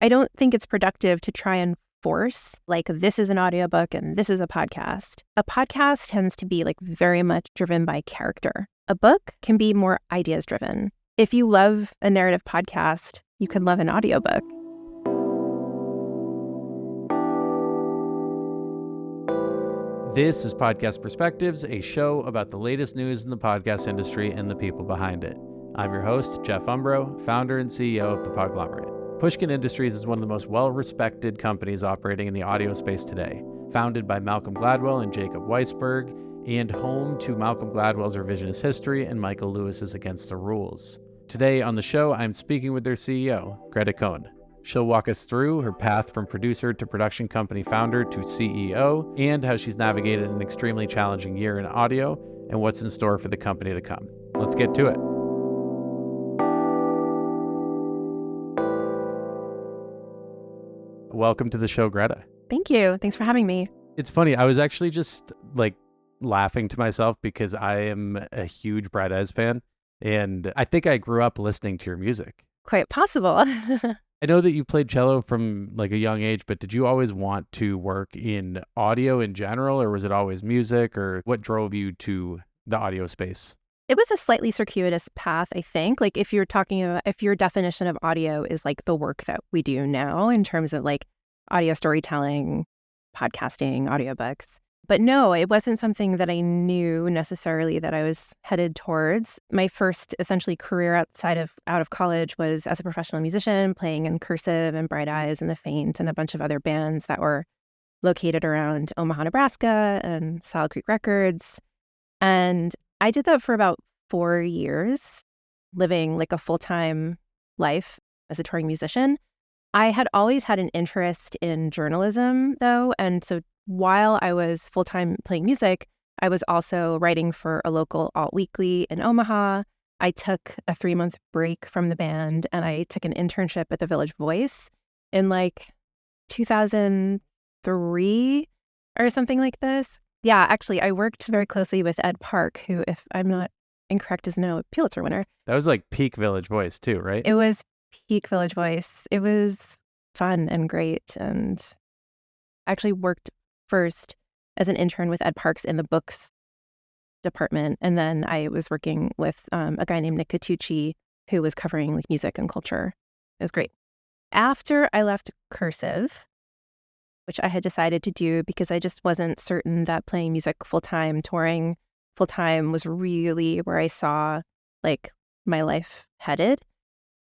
I don't think it's productive to try and force, like, this is an audiobook and this is a podcast. A podcast tends to be like very much driven by character. A book can be more ideas driven. If you love a narrative podcast, you can love an audiobook. This is Podcast Perspectives, a show about the latest news in the podcast industry and the people behind it. I'm your host, Jeff Umbro, founder and CEO of the Podglomerate. Pushkin Industries is one of the most well-respected companies operating in the audio space today. Founded by Malcolm Gladwell and Jacob Weisberg, and home to Malcolm Gladwell's Revisionist History and Michael Lewis's Against the Rules. Today on the show, I'm speaking with their CEO, Gretta Cohn. She'll walk us through her path from producer to production company founder to CEO, and how she's navigated an extremely challenging year in audio and what's in store for the company to come. Let's get to it. Welcome to the show, Gretta. Thank you. Thanks for having me. It's funny. I was actually just laughing to myself because I am a huge Bright Eyes fan, and I think I grew up listening to your music. Quite possible. I know that you played cello from a young age, but did you always want to work in audio in general, or was it always music, or what drove you to the audio space? It was a slightly circuitous path, I think. If you're talking about, if your definition of audio is the work that we do now in terms of audio storytelling, podcasting, audiobooks. But no, it wasn't something that I knew necessarily that I was headed towards. My first essentially career out of college was as a professional musician, playing in Cursive and Bright Eyes and The Faint and a bunch of other bands that were located around Omaha, Nebraska and Solid Creek Records. And I did that for about 4 years, living a full-time life as a touring musician. I had always had an interest in journalism, though, and so while I was full-time playing music, I was also writing for a local alt weekly in Omaha. I took a 3-month break from the band, and I took an internship at the Village Voice in 2003 or something like this. Yeah, actually, I worked very closely with Ed Park, who, if I'm not incorrect, is now a Pulitzer winner. That was peak Village Voice too, right? It was peak Village Voice. It was fun and great, and I actually worked first as an intern with Ed Parks in the books department, and then I was working with a guy named Nick Catucci, who was covering music and culture. It was great. After I left Cursive, which I had decided to do because I just wasn't certain that playing music full-time, touring full-time was really where I saw my life headed.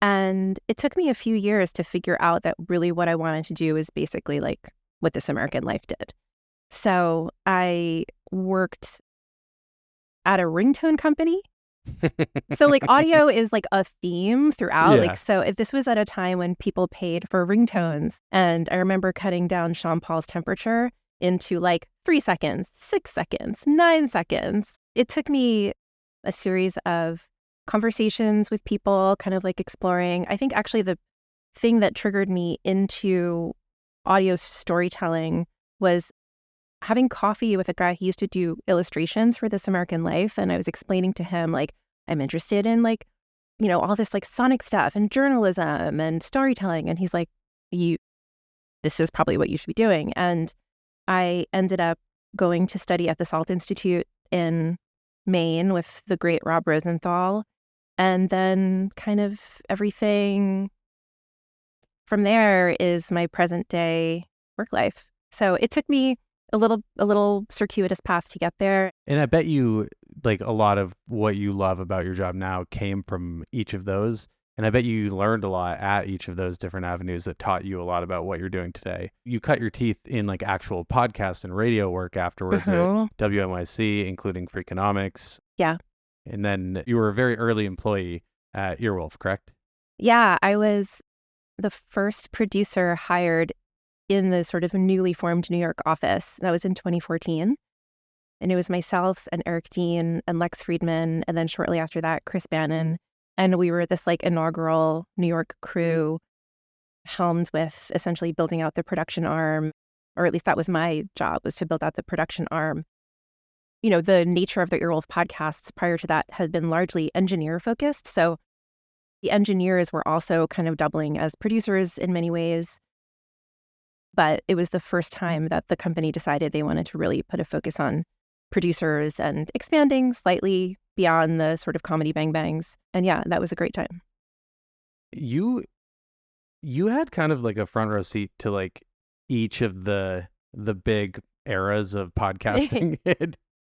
And it took me a few years to figure out that really what I wanted to do is basically what This American Life did. So I worked at a ringtone company. So audio is a theme throughout. Yeah. So this was at a time when people paid for ringtones. And I remember cutting down Sean Paul's temperature into 3 seconds, 6 seconds, 9 seconds. It took me a series of conversations with people, kind of exploring. I think actually the thing that triggered me into audio storytelling was having coffee with a guy who used to do illustrations for This American Life. And I was explaining to him, I'm interested in all this sonic stuff and journalism and storytelling. And he's like, this is probably what you should be doing. And I ended up going to study at the Salt Institute in Maine with the great Rob Rosenthal. And then kind of everything from there is my present day work life. So it took me a little circuitous path to get there. And I bet you a lot of what you love about your job now came from each of those. And I bet you learned a lot at each of those different avenues that taught you a lot about what you're doing today. You cut your teeth in actual podcast and radio work afterwards at WNYC, including Freakonomics. Yeah. And then you were a very early employee at Earwolf, correct? Yeah, I was the first producer hired in the sort of newly formed New York office. That was in 2014. And it was myself and Eric Dean and Lex Friedman. And then shortly after that, Chris Bannon. And we were this inaugural New York crew helmed with essentially building out the production arm, or at least that was my job, was to build out the production arm. The nature of the Earwolf podcasts prior to that had been largely engineer focused. So The engineers were also kind of doubling as producers in many ways. But it was the first time that the company decided they wanted to really put a focus on producers and expanding slightly beyond the sort of comedy bang bangs. And yeah, that was a great time. You had kind of like a front row seat to like each of the big eras of podcasting.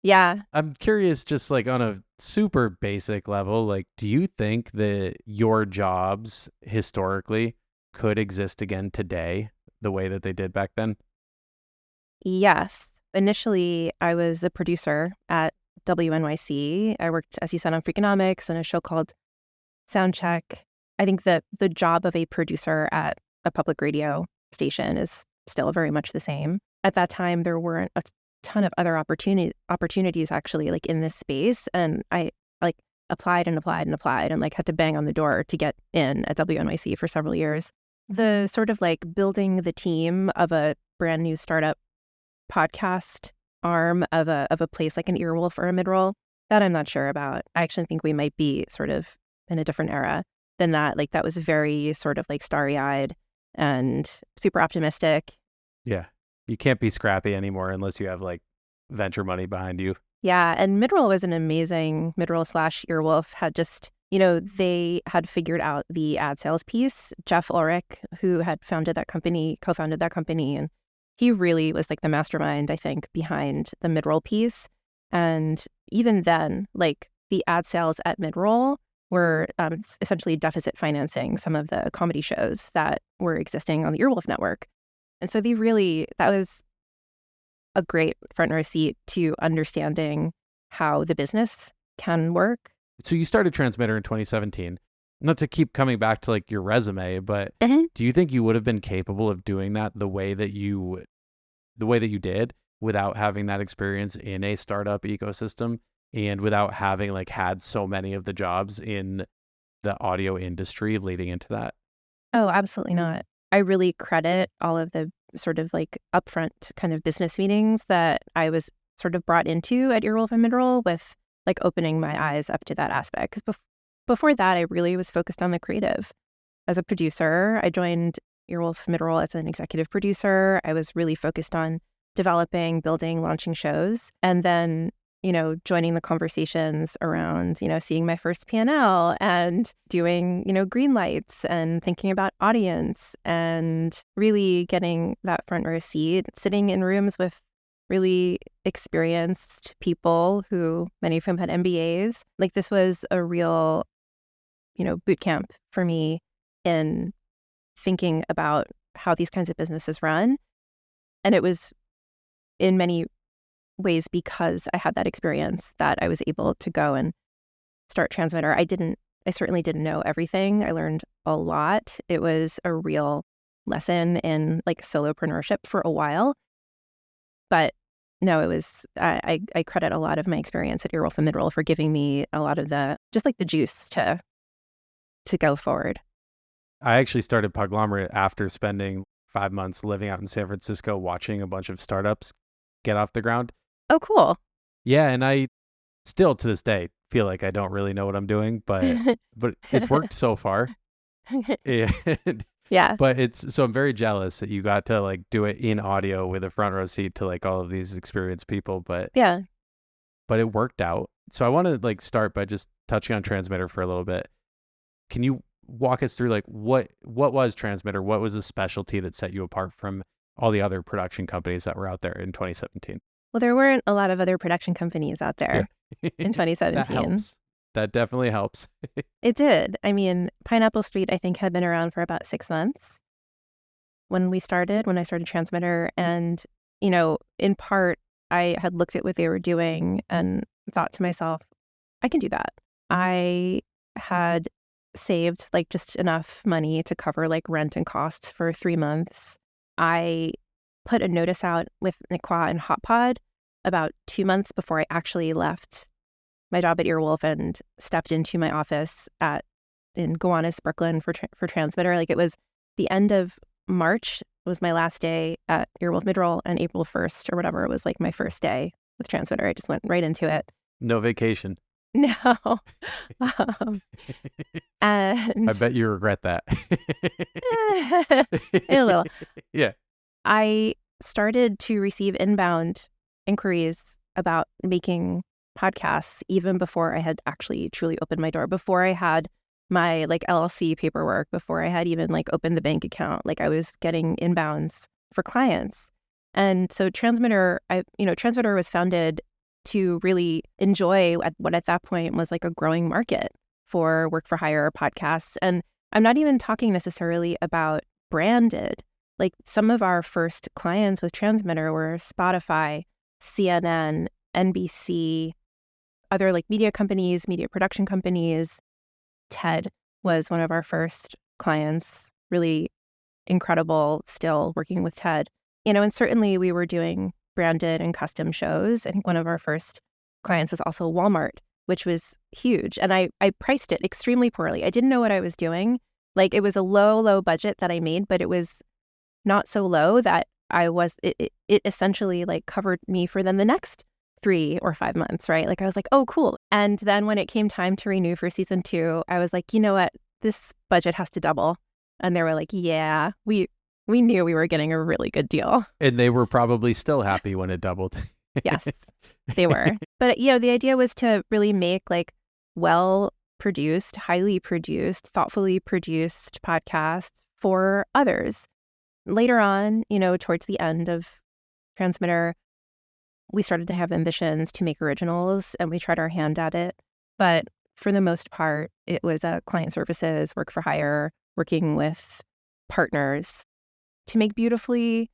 Yeah. I'm curious, just like on a super basic level, like, do you think that your jobs historically could exist again today the way that they did back then? Yes. Initially, I was a producer at WNYC. I worked, as you said, on Freakonomics and a show called Soundcheck. I think that the job of a producer at a public radio station is still very much the same. At that time, there weren't a ton of other opportunities actually like in this space. And I like applied and like had to bang on the door to get in at WNYC for several years. The sort of like building the team of a brand new startup podcast arm of a place like an Earwolf or a Midroll, that I'm not sure about. I actually think we might be sort of in a different era than that. Like that was very sort of like starry-eyed and super optimistic. Yeah. You can't be scrappy anymore unless you have like venture money behind you. Yeah. And Midroll was an amazing Midroll/Earwolf had just, they had figured out the ad sales piece. Jeff Ulrich, who had co-founded that company, and he really was like the mastermind, I think, behind the Midroll piece. And even then, like the ad sales at Midroll were essentially deficit financing some of the comedy shows that were existing on the Earwolf network. And so that was a great front row seat to understanding how the business can work. So you started Transmitter in 2017. Not to keep coming back to like your resume, but do you think you would have been capable of doing that the way that you did without having that experience in a startup ecosystem and without having like had so many of the jobs in the audio industry leading into that? Oh, absolutely not. I really credit all of the sort of like upfront kind of business meetings that I was sort of brought into at Earwolf and Midroll with like opening my eyes up to that aspect. Because before that, I really was focused on the creative. As a producer, I joined Earwolf Midroll as an executive producer. I was really focused on developing, building, launching shows. And then joining the conversations around, seeing my first P&L and doing, green lights and thinking about audience and really getting that front row seat, sitting in rooms with really experienced people who many of whom had MBAs. Like this was a real, boot camp for me in thinking about how these kinds of businesses run. And it was in many ways because I had that experience that I was able to go and start Transmitter. I certainly didn't know everything. I learned a lot. It was a real lesson in like solopreneurship for a while. But no, it was, I credit a lot of my experience at Earwolf and Midroll for giving me a lot of the juice to go forward. I actually started Podglomerate after spending 5 months living out in San Francisco, watching a bunch of startups get off the ground. Oh, cool. Yeah, and I still to this day feel like I don't really know what I'm doing, but it's worked so far. Yeah. But so I'm very jealous that you got to like do it in audio with a front row seat to like all of these experienced people. But yeah. But it worked out. So I want to like start by just touching on Transmitter for a little bit. Can you walk us through like what was Transmitter? What was the specialty that set you apart from all the other production companies that were out there in 2017? Well, there weren't a lot of other production companies out there in 2017. That helps. That definitely helps. It did. I mean, Pineapple Street, I think, had been around for about 6 months when I started Transmitter. And, in part, I had looked at what they were doing and thought to myself, I can do that. I had saved like just enough money to cover like rent and costs for 3 months. I put a notice out with Nikwa and HotPod about 2 months before I actually left my job at Earwolf and stepped into my office in Gowanus, Brooklyn for Transmitter. Like it was the end of March was my last day at Earwolf Midroll, and April 1st or whatever, it was like my first day with Transmitter. I just went right into it. No vacation. No. Um, I and bet you regret that. a little. Yeah. I started to receive inbound inquiries about making podcasts even before I had actually truly opened my door, before I had my like LLC paperwork, before I had even like opened the bank account. Like I was getting inbounds for clients. And so Transmitter was founded to really enjoy what at that point was like a growing market for work for hire podcasts. And I'm not even talking necessarily about branded. Like some of our first clients with Transmitter were Spotify, CNN, NBC, other like media companies, media production companies. TED was one of our first clients, really incredible still working with TED. And certainly we were doing branded and custom shows. I think one of our first clients was also Walmart, which was huge. And I priced it extremely poorly. I didn't know what I was doing. Like it was a low budget that I made, but it was not so low that it essentially like covered me for then the next 3 or 5 months, right? Like I was like, oh, cool. And then when it came time to renew for season 2, I was like, you know what? This budget has to double. And they were like, yeah, we knew we were getting a really good deal. And they were probably still happy when it doubled. Yes, they were. But, the idea was to really make like well-produced, highly produced, thoughtfully produced podcasts for others. Later on, towards the end of Transmitter, we started to have ambitions to make originals and we tried our hand at it. But for the most part, it was client services, work for hire, working with partners to make beautifully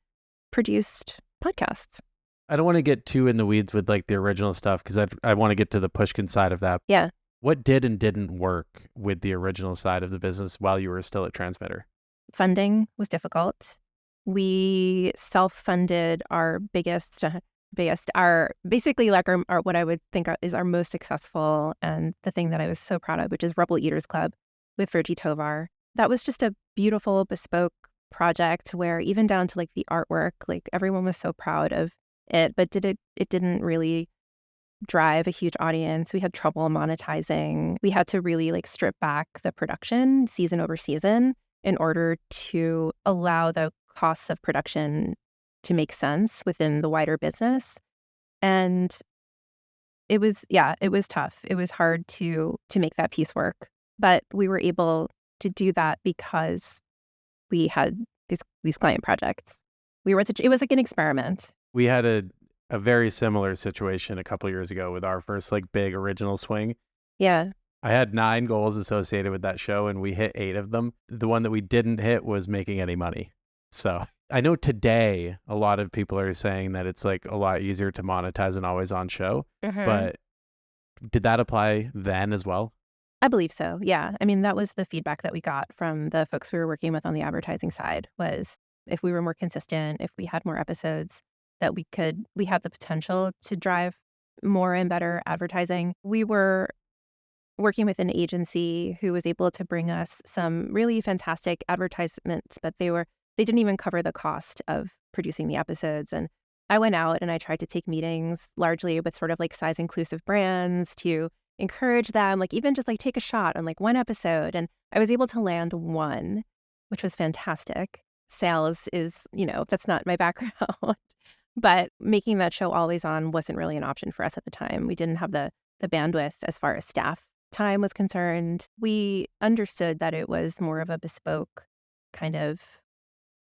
produced podcasts. I don't want to get too in the weeds with like the original stuff because I want to get to the Pushkin side of that. Yeah. What did and didn't work with the original side of the business while you were still at Transmitter? Funding was difficult. We self-funded our basically like our what I would think is our most successful and the thing that I was so proud of, which is Rebel Eaters Club with Virgie Tovar. That was just a beautiful bespoke project where even down to like the artwork, like everyone was so proud of it, but it didn't really drive a huge audience. We had trouble monetizing. We had to really like strip back the production season over season in order to allow the costs of production to make sense within the wider business. And it was tough. It was hard to make that piece work. But we were able to do that because we had these client projects. It was like an experiment. We had a very similar situation a couple years ago with our first like big original swing. Yeah. I had 9 goals associated with that show and we hit 8 of them. The one that we didn't hit was making any money. So I know today a lot of people are saying that it's like a lot easier to monetize an always on show, but did that apply then as well? I believe so. Yeah. I mean, that was the feedback that we got from the folks we were working with on the advertising side was if we were more consistent, if we had more episodes, that we had the potential to drive more and better advertising. We were working with an agency who was able to bring us some really fantastic advertisements, but they didn't even cover the cost of producing the episodes. And I went out and I tried to take meetings largely with sort of like size inclusive brands to encourage them, like even just like take a shot on like one episode. And I was able to land one, which was fantastic. Sales is, that's not my background. But making that show always on wasn't really an option for us at the time. We didn't have the bandwidth as far as staff time was concerned. We understood that it was more of a bespoke kind of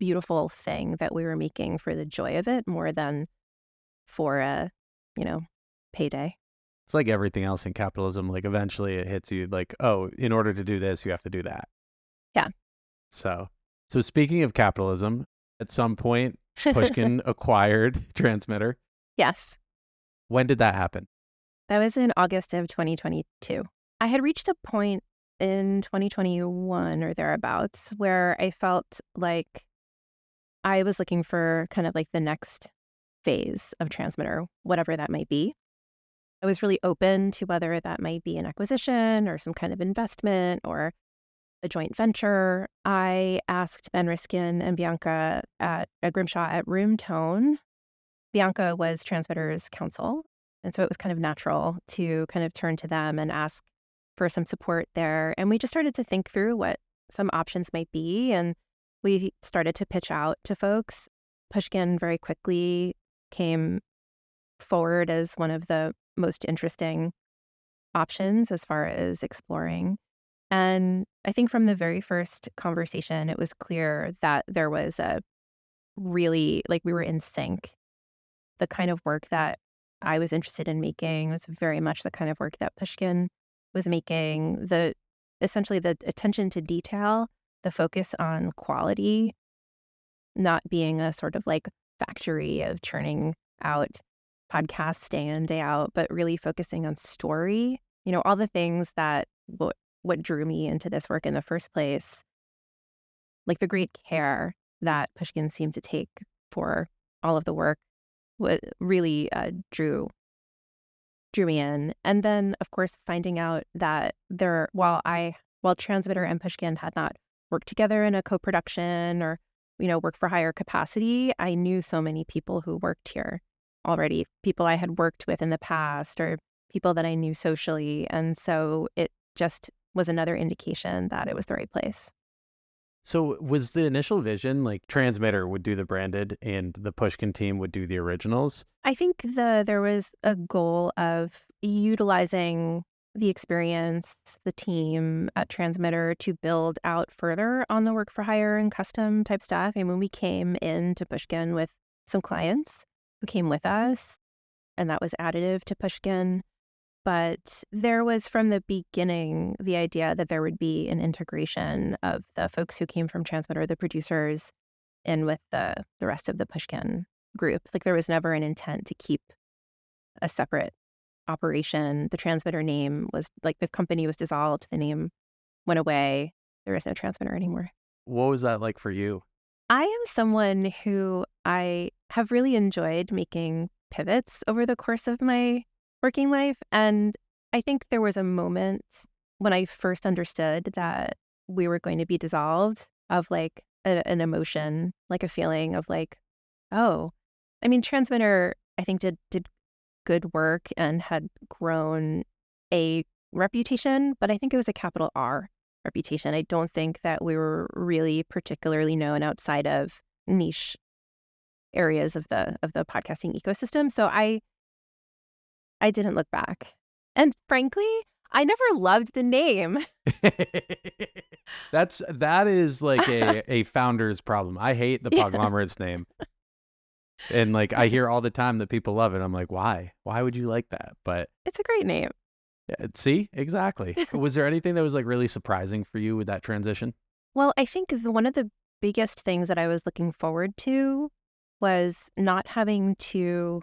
beautiful thing that we were making for the joy of it more than for a, payday. It's like everything else in capitalism. Like eventually it hits you like, oh, in order to do this, you have to do that. Yeah. So speaking of capitalism, at some point, Pushkin acquired Transmitter. Yes. When did that happen? That was in August of 2022. I had reached a point in 2021 or thereabouts where I felt like I was looking for kind of like the next phase of Transmitter, whatever that might be. I was really open to whether that might be an acquisition or some kind of investment or a joint venture. I asked Ben Riskin and Bianca at Grimshaw at Room Tone. Bianca was Transmitter's counsel. And so it was kind of natural to kind of turn to them and ask for some support there. And we just started to think through what some options might be. And we started to pitch out to folks. Pushkin very quickly came forward as one of the most interesting options as far as exploring. And I think from the very first conversation, it was clear that there was a really, like, we were in sync. The kind of work that I was interested in making was very much the kind of work that Pushkin was making. Essentially the attention to detail, the focus on quality, not being a sort of like factory of churning out podcasts day in, day out, but really focusing on story. All the things that what drew me into this work in the first place, like the great care that Pushkin seemed to take for all of the work, what really drew me in. And then, of course, finding out that while Transmitter and Pushkin had not worked together in a co-production or work for hire capacity, I knew so many people who worked here already, people I had worked with in the past or people that I knew socially. And so it just was another indication that it was the right place. So was the initial vision like Transmitter would do the branded and the Pushkin team would do the originals? I think there was a goal of utilizing the experience, the team at Transmitter to build out further on the work for hire and custom type stuff. And when we came into Pushkin with some clients who came with us, and that was additive to Pushkin. But there was from the beginning the idea that there would be an integration of the folks who came from Transmitter, the producers, in with the rest of the Pushkin group. Like there was never an intent to keep a separate operation. The Transmitter name was like the company was dissolved. The name went away. There is no Transmitter anymore. What was that like for you? I am someone who I have really enjoyed making pivots over the course of my working life. And I think there was a moment when I first understood that we were going to be dissolved of like an emotion, like a feeling of like, oh, I mean, Transmitter, I think did good work and had grown a reputation, but I think it was a capital R reputation. I don't think that we were really particularly known outside of niche areas of the podcasting ecosystem. So I didn't look back. And frankly, I never loved the name. That is like a founder's problem. I hate the Podglomerate's name. And like I hear all the time that people love it. I'm like, why? Why would you like that? But it's a great name. See, exactly. Was there anything that was like really surprising for you with that transition? Well, I think one of the biggest things that I was looking forward to was not having to,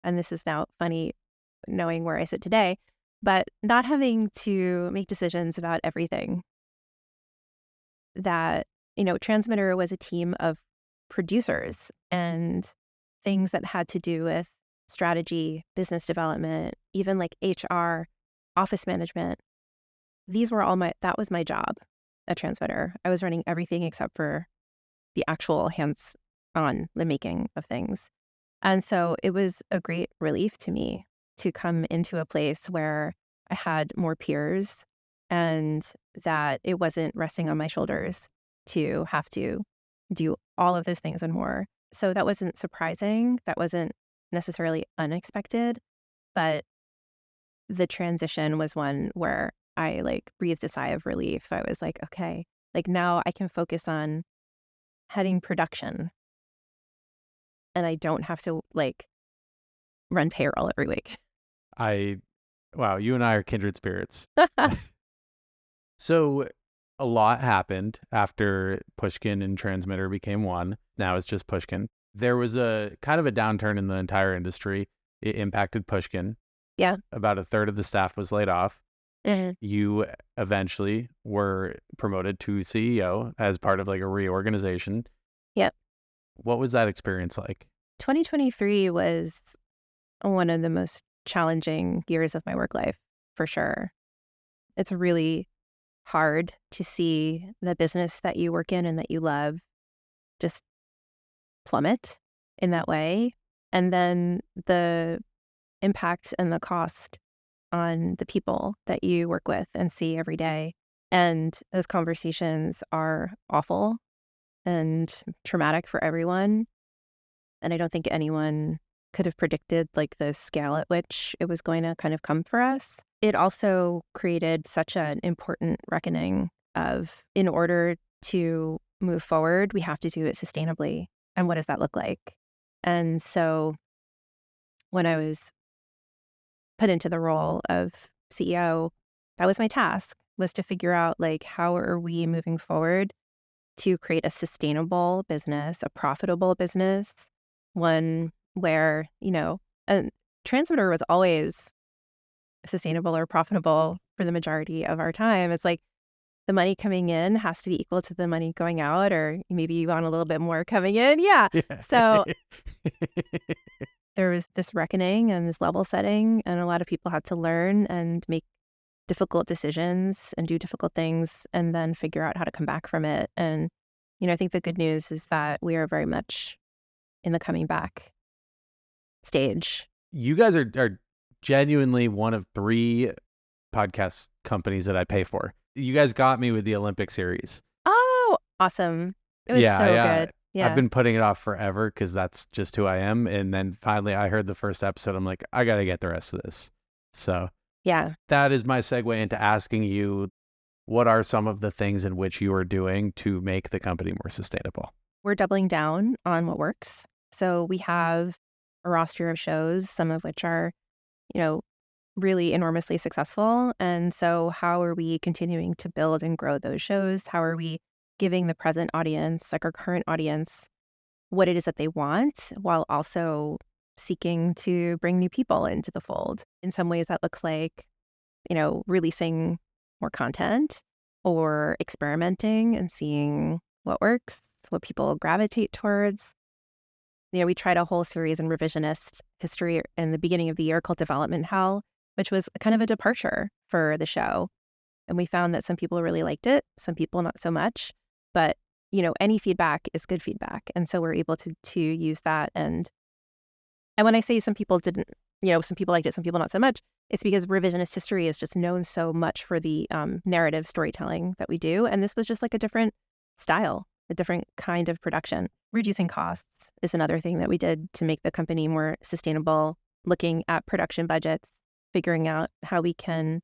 and this is now funny knowing where I sit today, but not having to make decisions about everything. That, Transmitter was a team of producers and things that had to do with strategy, business development, even like HR, office management. That was my job at Transmitter. I was running everything except for the actual hands-on, the making of things. And so it was a great relief to me to come into a place where I had more peers and that it wasn't resting on my shoulders to have to do all of those things and more. So that wasn't surprising. That wasn't necessarily unexpected, but the transition was one where I like breathed a sigh of relief. I was like, okay, like now I can focus on heading production and I don't have to like run payroll every week. Wow, you and I are kindred spirits. So a lot happened after Pushkin and Transmitter became one. Now it's just Pushkin. There was a kind of a downturn in the entire industry. It impacted Pushkin. Yeah. About a third of the staff was laid off. Mm-hmm. You eventually were promoted to CEO as part of like a reorganization. Yep. What was that experience like? 2023 was one of the most challenging years of my work life, for sure. It's really hard to see the business that you work in and that you love just plummet in that way. And then the impact and the cost on the people that you work with and see every day. And those conversations are awful and traumatic for everyone. And I don't think anyone could have predicted like the scale at which it was going to kind of come for us. It also created such an important reckoning of, in order to move forward, we have to do it sustainably. And what does that look like? And so when I was put into the role of CEO, that was my task, was to figure out like, how are we moving forward to create a sustainable business, a profitable business, one where, a transmitter was always sustainable or profitable for the majority of our time. It's like the money coming in has to be equal to the money going out, or maybe you want a little bit more coming in. Yeah. So there was this reckoning and this level setting, and a lot of people had to learn and make difficult decisions and do difficult things and then figure out how to come back from it. And, I think the good news is that we are very much in the coming back stage. You guys are genuinely one of 3 podcast companies that I pay for. You guys got me with the Olympic series. Oh, awesome. It was so good. Yeah. I've been putting it off forever because that's just who I am. And then finally I heard the first episode. I'm like, I got to get the rest of this. So yeah, that is my segue into asking you, what are some of the things in which you are doing to make the company more sustainable? We're doubling down on what works. So we have a roster of shows, some of which are, really enormously successful. And so how are we continuing to build and grow those shows? How are we giving the present audience, like our current audience, what it is that they want, while also seeking to bring new people into the fold? In some ways that looks like, releasing more content or experimenting and seeing what works, what people gravitate towards. We tried a whole series in revisionist history in the beginning of the year called Development Hell, which was kind of a departure for the show. And we found that some people really liked it, some people not so much. But, any feedback is good feedback. And so we're able to use that. And when I say some people didn't, some people liked it, some people not so much, it's because revisionist history is just known so much for the narrative storytelling that we do. And this was just like a different style, a different kind of production. Reducing costs is another thing that we did to make the company more sustainable, looking at production budgets, figuring out how we can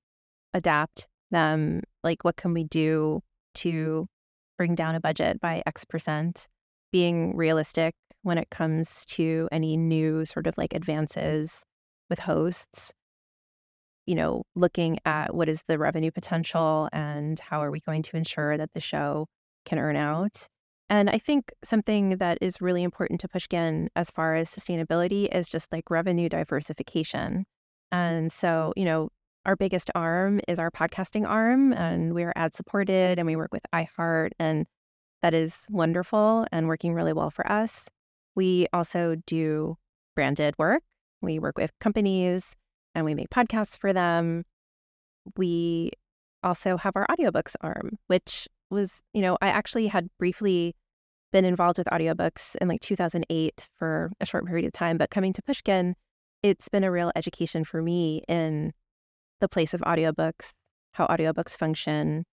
adapt them, like what can we do to bring down a budget by X%, being realistic when it comes to any new sort of like advances with hosts, looking at what is the revenue potential and how are we going to ensure that the show can earn out. And I think something that is really important to Pushkin as far as sustainability is just like revenue diversification. And so, our biggest arm is our podcasting arm, and we're ad supported and we work with iHeart, and that is wonderful and working really well for us. We also do branded work. We work with companies and we make podcasts for them. We also have our audiobooks arm, which was, I actually had briefly been involved with audiobooks in like 2008 for a short period of time, but coming to Pushkin, it's been a real education for me in the place of audiobooks, how audiobooks function,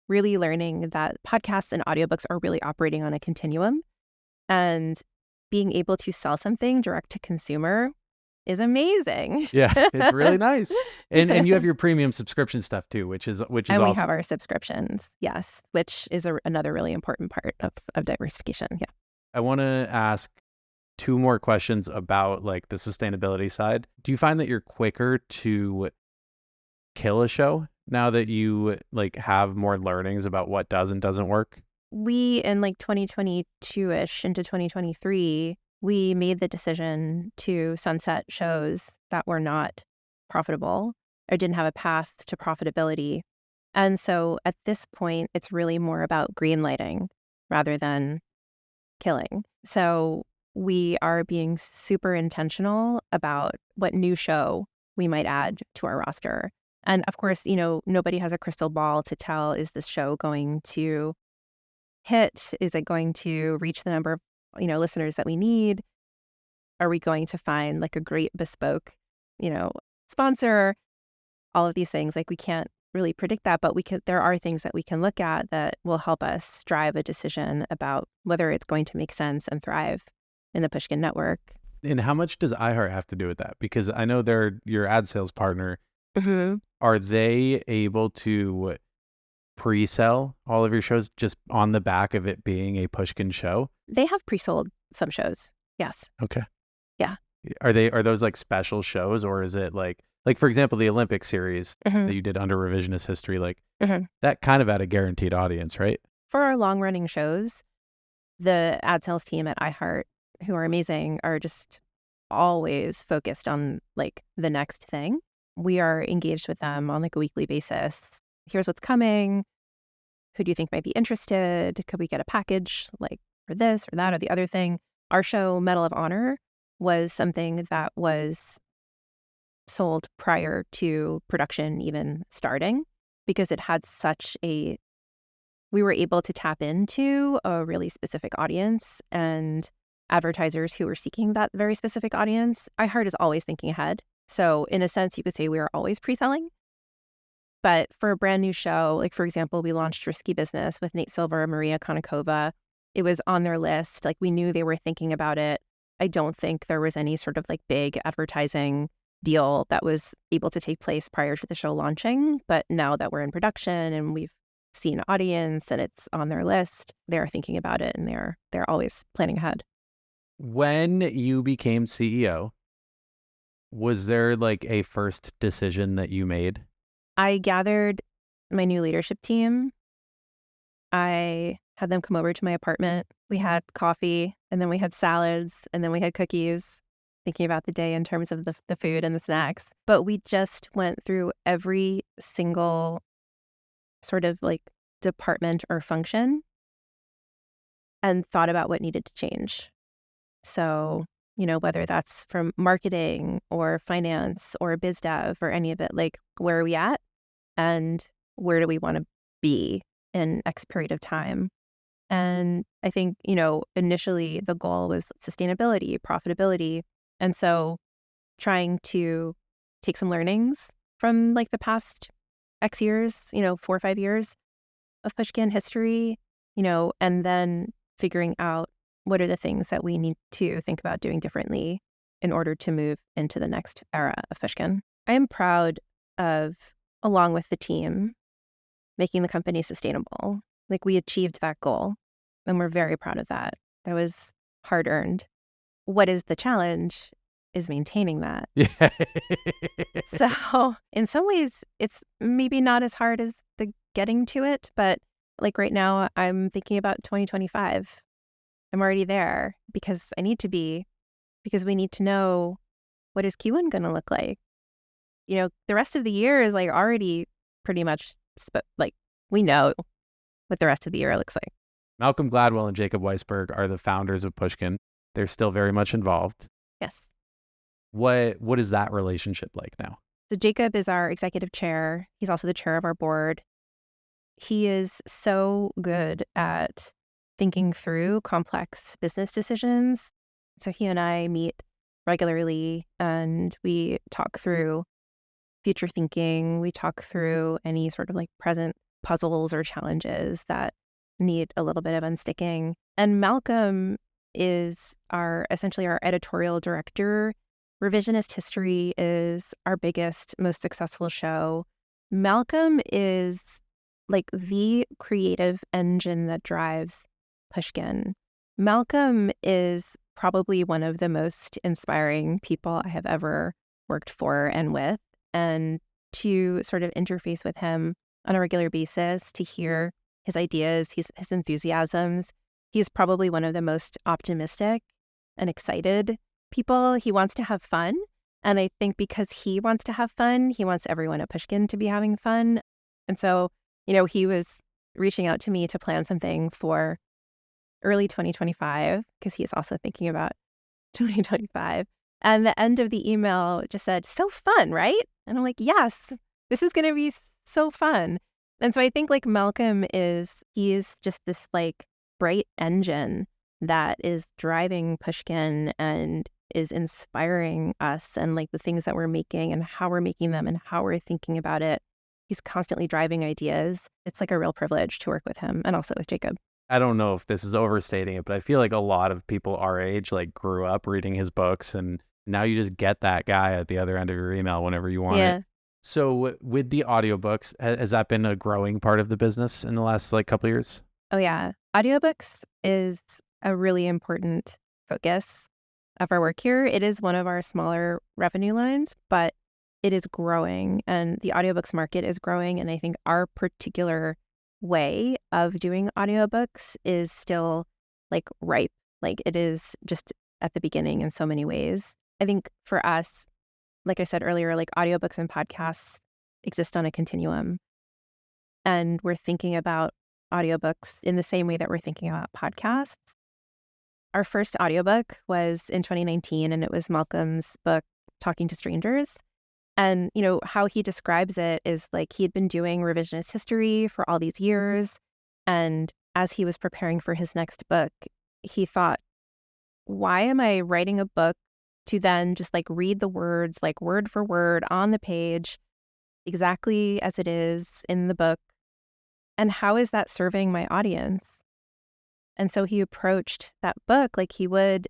really learning that podcasts and audiobooks are really operating on a continuum, and being able to sell something direct to consumer is amazing. Yeah, it's really nice. And you have your premium subscription stuff too, which is and awesome. We have our subscriptions, yes, which is another really important part of diversification. Yeah. I want to ask 2 more questions about like the sustainability side. Do you find that you're quicker to kill a show now that you like have more learnings about what does and doesn't work? We, in like 2022-ish into 2023, we made the decision to sunset shows that were not profitable or didn't have a path to profitability. And so at this point, it's really more about greenlighting rather than killing. So we are being super intentional about what new show we might add to our roster. And of course, nobody has a crystal ball to tell, is this show going to hit? Is it going to reach the number of, listeners that we need? Are we going to find like a great bespoke sponsor, all of these things. Like we can't really predict that, but there are things that we can look at that will help us drive a decision about whether it's going to make sense and thrive in the Pushkin network. And how much does iHeart have to do with that? Because I know they're your ad sales partner. Mm-hmm. Are they able to pre-sell all of your shows just on the back of it being a Pushkin show? They have pre-sold some shows. Yes. Okay. Yeah. Are those like special shows, or is it like for example, the Olympic series Mm-hmm. that you did under revisionist history, like Mm-hmm. that kind of had a guaranteed audience, right? For our long-running shows, the ad sales team at iHeart, who are amazing, are just always focused on like the next thing. We are engaged with them on like a weekly basis. Here's what's coming. Who do you think might be interested? Could we get a package like for this or that or the other thing? Our show, Medal of Honor, was something that was sold prior to production even starting because it had we were able to tap into a really specific audience and advertisers who were seeking that very specific audience. iHeart is always thinking ahead. So in a sense, you could say we are always pre-selling. But for a brand new show, like for example, we launched Risky Business with Nate Silver and Maria Konnikova. It was on their list. Like we knew they were thinking about it. I don't think there was any sort of like big advertising deal that was able to take place prior to the show launching. But now that we're in production and we've seen audience and it's on their list, they're thinking about it and they're always planning ahead. When you became CEO, was there like a first decision that you made? I gathered my new leadership team. I had them come over to my apartment. We had coffee, and then we had salads, and then we had cookies, thinking about the day in terms of the food and the snacks. But we just went through every single sort of like department or function and thought about what needed to change. So, whether that's from marketing or finance or biz dev or any of it, like where are we at and where do we want to be in X period of time? And I think, initially the goal was sustainability, profitability. And so trying to take some learnings from like the past X years, 4 or 5 years of Pushkin history, and then figuring out what are the things that we need to think about doing differently in order to move into the next era of Pushkin. I am proud of, along with the team, making the company sustainable. Like we achieved that goal, and we're very proud of that. That was hard-earned. What is the challenge is maintaining that. Yeah. So in some ways, it's maybe not as hard as the getting to it, but like right now, I'm thinking about 2025. I'm already there because I need to be, because we need to know what is Q1 going to look like. The rest of the year is like already pretty much like we know what the rest of the year looks like. Malcolm Gladwell and Jacob Weisberg are the founders of Pushkin. They're still very much involved. Yes. What is that relationship like now? So Jacob is our executive chair. He's also the chair of our board. He is so good at thinking through complex business decisions. So he and I meet regularly and we talk through future thinking. We talk through any sort of like present puzzles or challenges that need a little bit of unsticking. And Malcolm is essentially our editorial director. Revisionist History is our biggest, most successful show. Malcolm is like the creative engine that drives Pushkin. Malcolm is probably one of the most inspiring people I have ever worked for and with. And to sort of interface with him on a regular basis, to hear his ideas, his enthusiasms, he's probably one of the most optimistic and excited people. He wants to have fun. And I think because he wants to have fun, he wants everyone at Pushkin to be having fun. And so, he was reaching out to me to plan something for early 2025, because he's also thinking about 2025. And the end of the email just said, "So fun, right?" And I'm like, yes, this is going to be so fun. And so I think like Malcolm he is just this like bright engine that is driving Pushkin and is inspiring us and like the things that we're making and how we're making them and how we're thinking about it. He's constantly driving ideas. It's like a real privilege to work with him and also with Jacob. I don't know if this is overstating it, but I feel like a lot of people our age like grew up reading his books, and now you just get that guy at the other end of your email whenever you want it. So with the audiobooks, has that been a growing part of the business in the last like couple of years? Oh yeah. Audiobooks is a really important focus of our work here. It is one of our smaller revenue lines, but it is growing and the audiobooks market is growing. And I think our particular way of doing audiobooks is still like ripe. Like it is just at the beginning in so many ways. I think for us, like I said earlier, like audiobooks and podcasts exist on a continuum. And we're thinking about audiobooks in the same way that we're thinking about podcasts. Our first audiobook was in 2019, and it was Malcolm's book, Talking to Strangers. And, you know, how he describes it is like he had been doing revisionist history for all these years. And as he was preparing for his next book, he thought, why am I writing a book to then just like read the words like word for word on the page exactly as it is in the book? And how is that serving my audience? And so he approached that book like he would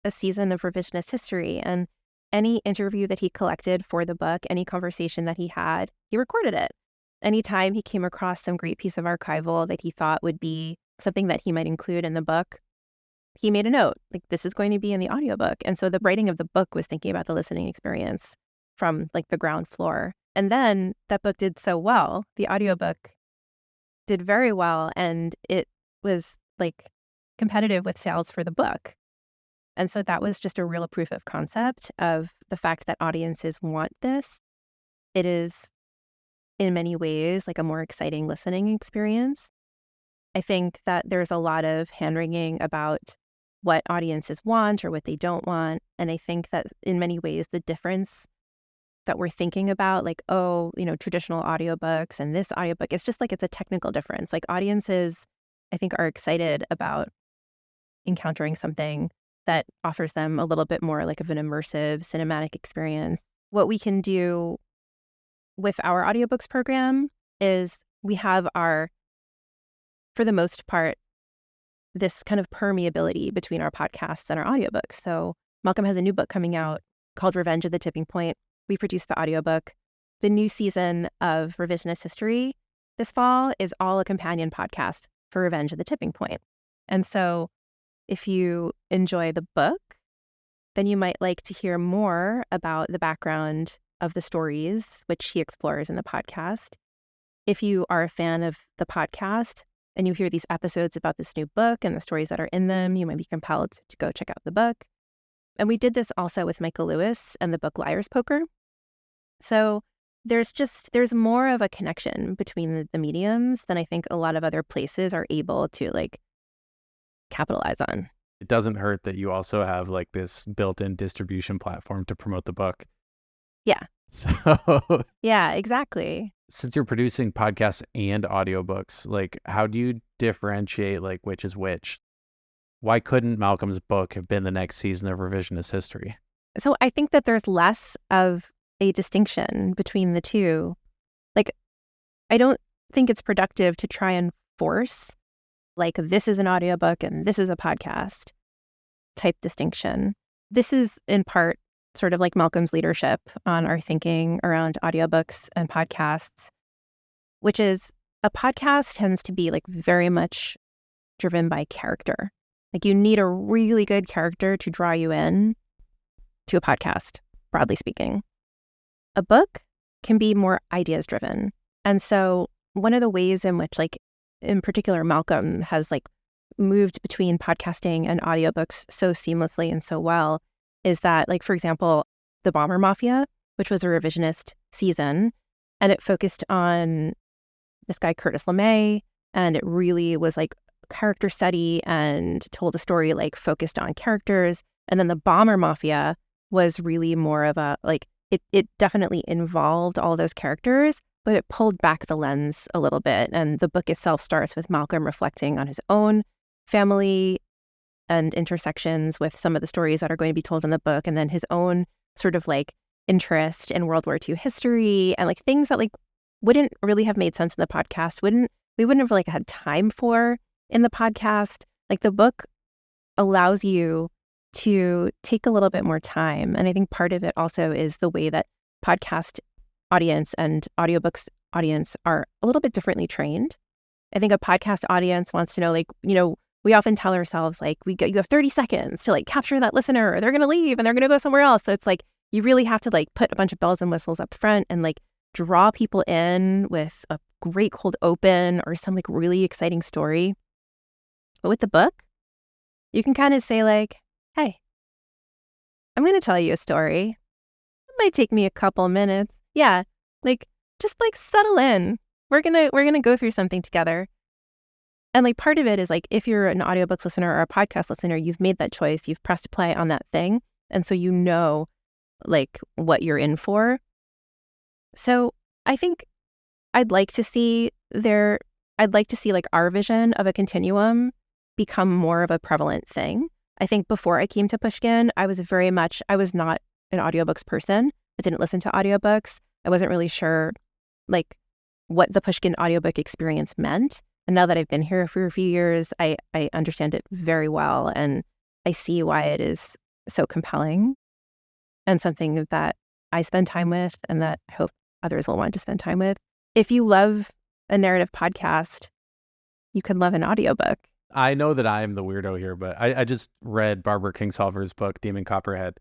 a season of revisionist history. And any interview that he collected for the book, any conversation that he had, he recorded it. Anytime he came across some great piece of archival that he thought would be something that he might include in the book, he made a note, like this is going to be in the audiobook. And so the writing of the book was thinking about the listening experience from like the ground floor. And then that book did so well. The audiobook did very well, and it was like competitive with sales for the book. And so that was just a real proof of concept of the fact that audiences want this. It is in many ways like a more exciting listening experience. I think that there's a lot of hand-wringing about what audiences want or what they don't want. And I think that in many ways, the difference that we're thinking about, like, oh, you know, traditional audiobooks and this audiobook, it's just like it's a technical difference. Like audiences, I think, are excited about encountering something that offers them a little bit more like of an immersive cinematic experience. What we can do with our audiobooks program is we have our, for the most part, this kind of permeability between our podcasts and our audiobooks. So Malcolm has a new book coming out called Revenge of the Tipping Point. We produced the audiobook. The new season of Revisionist History this fall is all a companion podcast for Revenge of the Tipping Point. And so if you enjoy the book, then you might like to hear more about the background of the stories, which he explores in the podcast. If you are a fan of the podcast and you hear these episodes about this new book and the stories that are in them, you might be compelled to go check out the book. And we did this also with Michael Lewis and the book Liar's Poker. So there's more of a connection between the mediums than I think a lot of other places are able to like capitalize on. It doesn't hurt that you also have like this built-in distribution platform to promote the book. Yeah. So yeah, exactly. Since you're producing podcasts and audiobooks, like how do you differentiate like which is which? Why couldn't Malcolm's book have been the next season of Revisionist History? So I think that there's less of a distinction between the two. Like, I don't think it's productive to try and force like this is an audiobook and this is a podcast type distinction. This is in part sort of like Malcolm's leadership on our thinking around audiobooks and podcasts, which is a podcast tends to be like very much driven by character. Like you need a really good character to draw you in to a podcast, broadly speaking. A book can be more ideas driven. And so one of the ways in which like in particular Malcolm has like moved between podcasting and audiobooks so seamlessly and so well is that like, for example, The Bomber Mafia, which was a revisionist season, and it focused on this guy, Curtis LeMay, and it really was like character study and told a story like focused on characters. And then The Bomber Mafia was really more of a like, it definitely involved all those characters, but it pulled back the lens a little bit. And the book itself starts with Malcolm reflecting on his own family and intersections with some of the stories that are going to be told in the book, and then his own sort of like interest in World War II history and like things that like wouldn't really have made sense in the podcast, we wouldn't have like had time for in the podcast. Like the book allows you to take a little bit more time. And I think part of it also is the way that podcast audience and audiobooks audience are a little bit differently trained. I think a podcast audience wants to know, like, you know, we often tell ourselves like you have 30 seconds to like capture that listener, or they're going to leave and they're going to go somewhere else. So it's like you really have to like put a bunch of bells and whistles up front and like draw people in with a great cold open or some like really exciting story. But with the book, you can kind of say like, hey, I'm going to tell you a story. It might take me a couple minutes. Yeah, like just like settle in. We're gonna go through something together. And like part of it is like if you're an audiobooks listener or a podcast listener, you've made that choice, you've pressed play on that thing. And so you know like what you're in for. So I think I'd like to see like our vision of a continuum become more of a prevalent thing. I think before I came to Pushkin, I was not an audiobooks person. I didn't listen to audiobooks. I wasn't really sure like what the Pushkin audiobook experience meant. And now that I've been here for a few years, I understand it very well. And I see why it is so compelling and something that I spend time with and that I hope others will want to spend time with. If you love a narrative podcast, you can love an audiobook. I know that I am the weirdo here, but I just read Barbara Kingsolver's book, Demon Copperhead.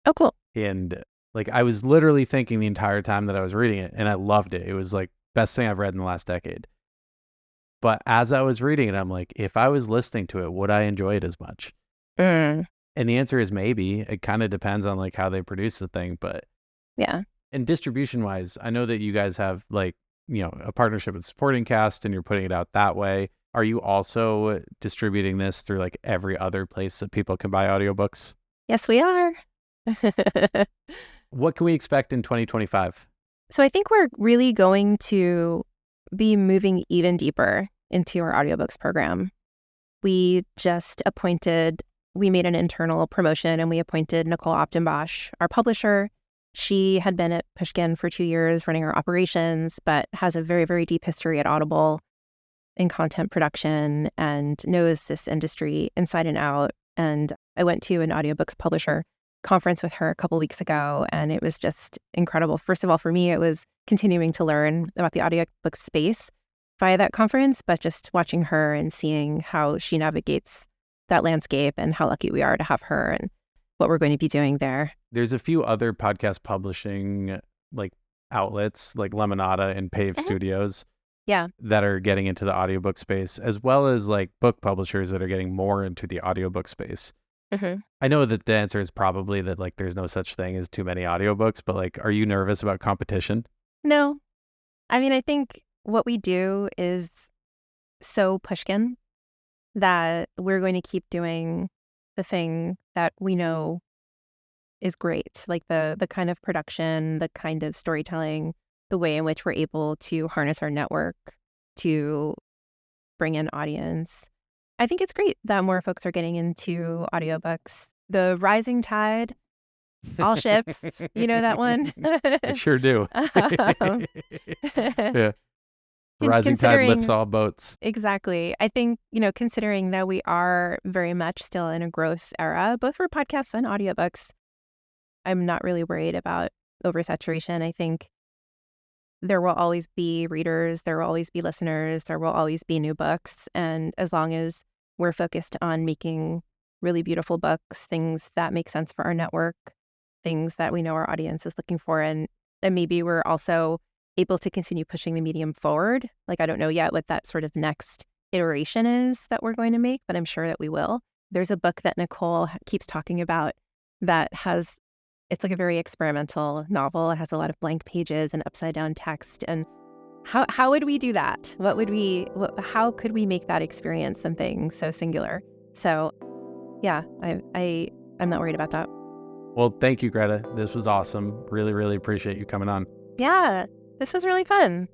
Oh, cool. And like I was literally thinking the entire time that I was reading it, and I loved it. It was like best thing I've read in the last decade. But as I was reading it, I'm like, if I was listening to it, would I enjoy it as much? And the answer is maybe. It kind of depends on like how they produce the thing. But yeah. And distribution wise, I know that you guys have like, you know, a partnership with Supporting Cast and you're putting it out that way. Are you also distributing this through like every other place that people can buy audiobooks? Yes, we are. What can we expect in 2025? So I think we're really going to be moving even deeper into our audiobooks program. We made an internal promotion and we appointed Nicole Optenbosch, our publisher. She had been at Pushkin for 2 years running our operations, but has a very, very deep history at Audible in content production and knows this industry inside and out. And I went to an audiobooks publisher conference with her a couple weeks ago, and it was just incredible. First of all, for me, it was continuing to learn about the audiobook space via that conference, but just watching her and seeing how she navigates that landscape and how lucky we are to have her and what we're going to be doing there. There's a few other podcast publishing like outlets like Lemonada and Pave Studios that are getting into the audiobook space, as well as like book publishers that are getting more into the audiobook space. I know that the answer is probably that like there's no such thing as too many audiobooks, but like, are you nervous about competition? No. I mean, I think what we do is so Pushkin that we're going to keep doing the thing that we know is great, like the kind of production, the kind of storytelling, the way in which we're able to harness our network to bring in audience. I think it's great that more folks are getting into audiobooks. The rising tide, all ships, you know that one? I sure do. Yeah. Rising tide lifts all boats. Exactly. I think, you know, considering that we are very much still in a growth era, both for podcasts and audiobooks, I'm not really worried about oversaturation. I think there will always be readers, there will always be listeners, there will always be new books. And as long as we're focused on making really beautiful books, things that make sense for our network, things that we know our audience is looking for, and maybe we're also able to continue pushing the medium forward. Like, I don't know yet what that sort of next iteration is that we're going to make, but I'm sure that we will. There's a book that Nicole keeps talking about that it's like a very experimental novel. It has a lot of blank pages and upside down text. And how would we do that? How could we make that experience something so singular? So yeah, I'm not worried about that. Well, thank you, Greta. This was awesome. Really, really appreciate you coming on. Yeah, this was really fun.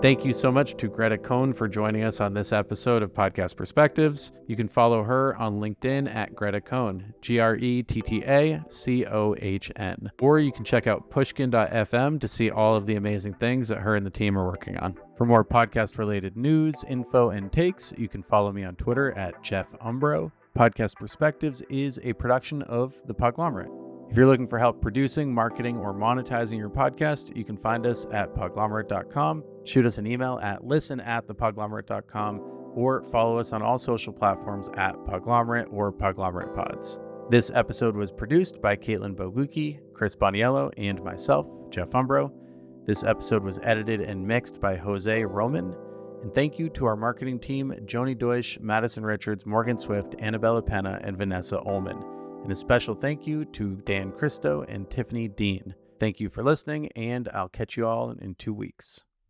Thank you so much to Gretta Cohn for joining us on this episode of Podcast Perspectives. You can follow her on LinkedIn at Gretta Cohn, GrettaCohn. Or you can check out Pushkin.fm to see all of the amazing things that her and the team are working on. For more podcast-related news, info, and takes, you can follow me on Twitter at Jeff Umbro. Podcast Perspectives is a production of The Podglomerate. If you're looking for help producing, marketing, or monetizing your podcast, you can find us at podglomerate.com. Shoot us an email at listen@thepodglomerate.com or follow us on all social platforms at Podglomerate or Podglomerate Pods. This episode was produced by Caitlin Bogucki, Chris Boniello, and myself, Jeff Umbro. This episode was edited and mixed by Jose Roman. And thank you to our marketing team, Joni Deutsch, Madison Richards, Morgan Swift, Annabella Penna, and Vanessa Ullman. And a special thank you to Dan Christo and Tiffany Dean. Thank you for listening, and I'll catch you all in 2 weeks.